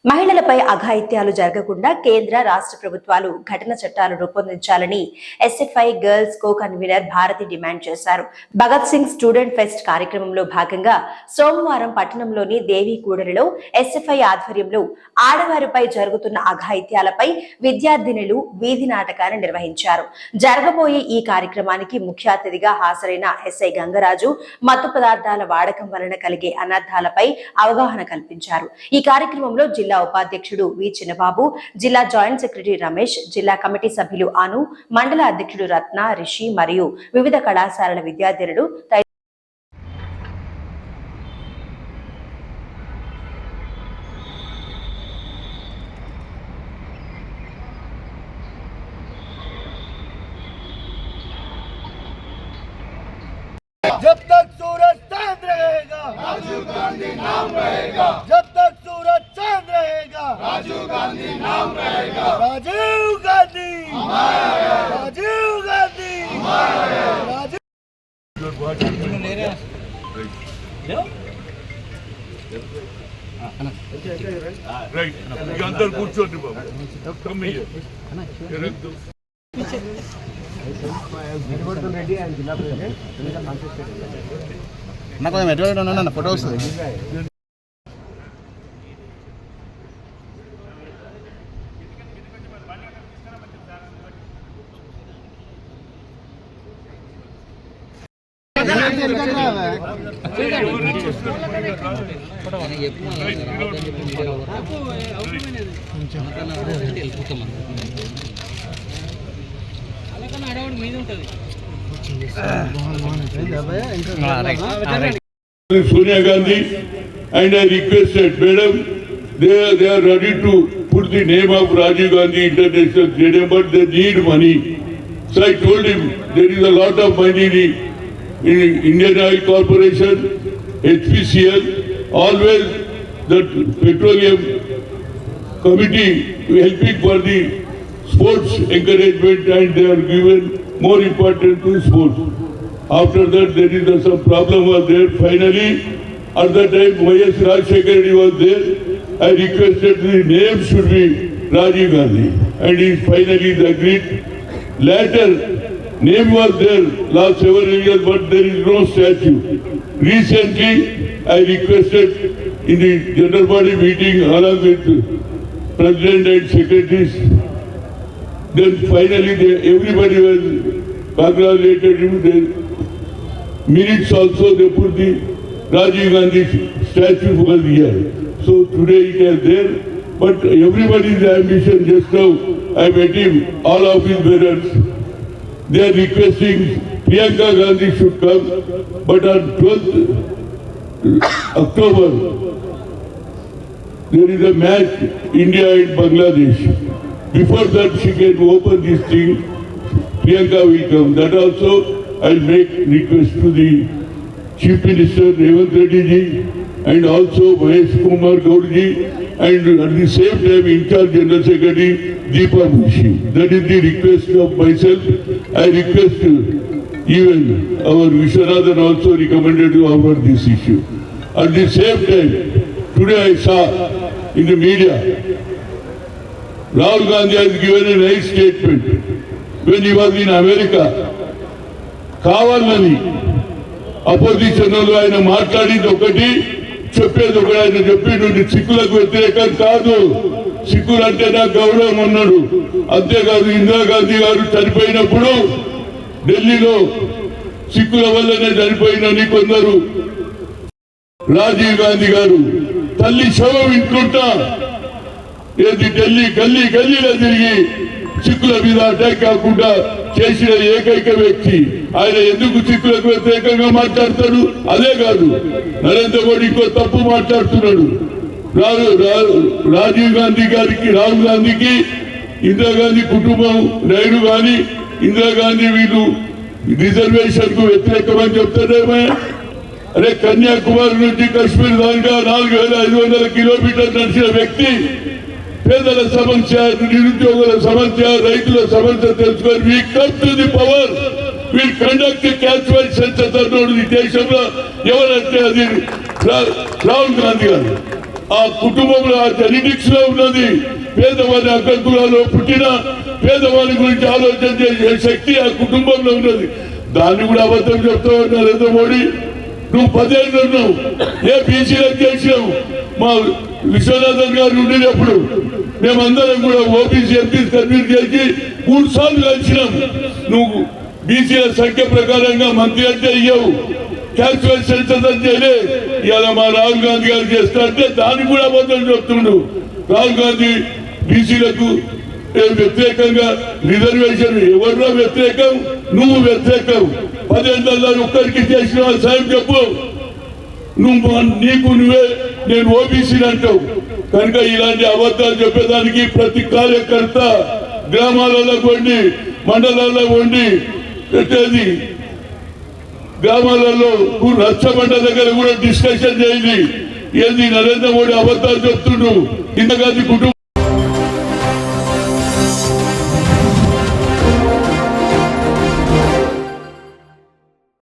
మహిళలపై అఘాయిత్యాలు జరగకుండా కేంద్ర రాష్ట్ర ప్రభుత్వాలు ఘటన చట్టాలు రూపొందించాలని SFI girls co convener Bharati demand చేశారు. భగత్ సింగ్ స్టూడెంట్ ఫెస్ట్ కార్యక్రమంలో భాగంగా సోమవారం పట్టణంలోని దేవీకూడలిలో ఎస్ఎఫ్ఐ ఆధ్వర్యంలో ఆడవారిపై జరుగుతున్న అఘాయిత్యాలపై విద్యార్థినులు వీధి నాటకాన్ని నిర్వహించారు. జరగబోయే ఈ కార్యక్రమానికి ముఖ్య అతిథిగా హాజరైన ఎస్ఐ గంగరాజు మత్తు పదార్థాల వాడకం వలన కలిగే అనర్థాలపై అవగాహన కల్పించారు. ఈ కార్యక్రమంలో జిల్లా ఉపాధ్యక్షుడు వి చిన్నబాబు, జిల్లా జాయింట్ సెక్రటరీ రమేష్, జిల్లా కమిటీ సభ్యులు అను, మండల అధ్యక్షుడు రత్న, రిషి మరియు వివిధ కళాశాలల విద్యార్థినులు जब तक सूरज चांद रहेगा राजीव गांधी नाम रहेगा। जब तक सूरज चांद रहेगा राजीव गांधी नाम रहेगा। राजीव गांधी राजीव गांधी राजीव अंदर కూర్చోండి బాబు. నాకు ఎటువంటి ఉన్నా ఫోటో వస్తుంది. Sonia Gandhi, and I requested, Madam, they are ready to put the name of Rajiv Gandhi International Stadium, but they need money. So I told him there is a lot of money in Indian Oil Corporation, HPCL, always the petroleum committee helping for the sports encouragement, and they are given more important to sports. After that, there is some problem was there. Finally, at that time, Y.S. Rajshekar Reddy was there. I requested the name should be Rajiv Gandhi, and he finally agreed. Later, name was there last several years, but there is no statue. Recently, I requested in the general body meeting along with president and secretaries. Then finally, everybody was congratulated him. Minutes also they put the Rajiv Gandhi statue for the year. So today it is there, but everybody's ambition just now, I met him, all of his bearers, they are requesting Priyanka Gandhi should come, but on 12th October, there is a match, India and Bangladesh. Before that she can open this thing, Priyanka will come. That also I'll make request to the Chief Minister Revant Reddy ji and also Mahesh Kumar Gaur ji, and at the same time in charge General Secretary Deepa Munshi. That is the request of myself. I request even our Vishwanathan also recommended to offer this issue. At the same time, today I saw in the media, Rahul Gandhi has given a nice statement when he was in America. కావాలని opposition ఆయన మాట్లాడింది ఒకటి, చెప్పేది ఒకటి. ఆయన చెప్పిండు సిక్కులకు వ్యతిరేకం కాదు, సిక్కులు అంటే నాకు గౌరవం అన్నాడు. అంతేకాదు ఇందిరాగాంధీ గారు చనిపోయినప్పుడు ఢిల్లీలో సిక్కుల వల్లనే చనిపోయినని కొందరు, రాజీవ్ గాంధీ గారు తల్లి శవం ఇంట్లుంటా ఏది ఢిల్లీ గల్లీ గల్లీలో తిరిగి సిక్కుల మీద అటాక్ కాకుండా చేసిన ఏకైక వ్యక్తి ఆయన. ఎందుకు సిక్కులకు వ్యతిరేకంగా మాట్లాడతాడు? అదే కాదు, నరేంద్ర మోడీ ఇంకో తప్పు మాట్లాడుతున్నాడు. రాజీవ్ గాంధీ గారికి, రాహుల్ గాంధీకి ఇందిరాగాంధీ కుటుంబం, నాయుడు గాని ఇందిరాగాంధీ వీళ్ళు రిజర్వేషన్ కు వ్యతిరేకమని చెప్తారేమే. అరే కన్యాకుమారి నుంచి కాశ్మీర్ దాకా 4500 కిలోమీటర్లు నడిచిన వ్యక్తి పేదల సమస్య, నిరుద్యోగుల సమస్య, రైతుల సమస్య తెలుసుకొని we come to the power, we'll conduct casual census అన్నోడు ఈ దేశంలో ఎవరంటే అది రాహుల్ గాంధీ గారు. ఆ కుటుంబంలో ఆ జెనెటిక్స్ లో ఉన్నది. పేదవారి అగ్రకులాల్లో పుట్టిన పేదవారి గురించి ఆలోచన చేసే శక్తి ఆ కుటుంబంలో ఉన్నది. దాన్ని కూడా అబద్ధం చెప్తావు నరేంద్ర మోడీ. నువ్వు 10 ఏళ్ళు ఉన్నావు, ఏ బీసీలకు చేసినావు? మా విశ్వనాథన్ గారు ఉండేటప్పుడు మేమందరం కూడా ఓబీసీ ఎంపీ కన్వీన్ చేసి 3 సార్లు కలిసినాం. నువ్వు బీసీల సంఖ్య ప్రకారంగా మంత్రి అంటే ఇయ్యవు, క్యాల్కులేట్ సెంటర్ చేయలే. ఇలా మా రాహుల్ గాంధీ గారు చేస్తా అంటే దాన్ని కూడా అబద్ధం చెప్తుండు. రాహుల్ గాంధీ బీసీలకు వ్యతిరేకంగా రిజర్వేషన్ ఎవరిలో వ్యతిరేకం? నువ్వు వ్యతిరేకం. 10 ఏళ్ళల్లో ఒక్కరికి చేసిన సాయం చెప్పు. నీకు నువ్వే నేను ఓబీసీని అంటావు. కనుక ఇలాంటి అబద్ధాలు చెప్పేదానికి ప్రతి కార్యకర్త గ్రామాలలో కొండి, మండలాల్లో ఉండి పెట్టేది. గ్రామాలలో రచ్చబండ దగ్గర కూడా డిస్కషన్ చేయండి. ఏంది నరేంద్ర మోడీ అబద్ధాలు చెప్తుండు. ఇంతకాది కుటుంబం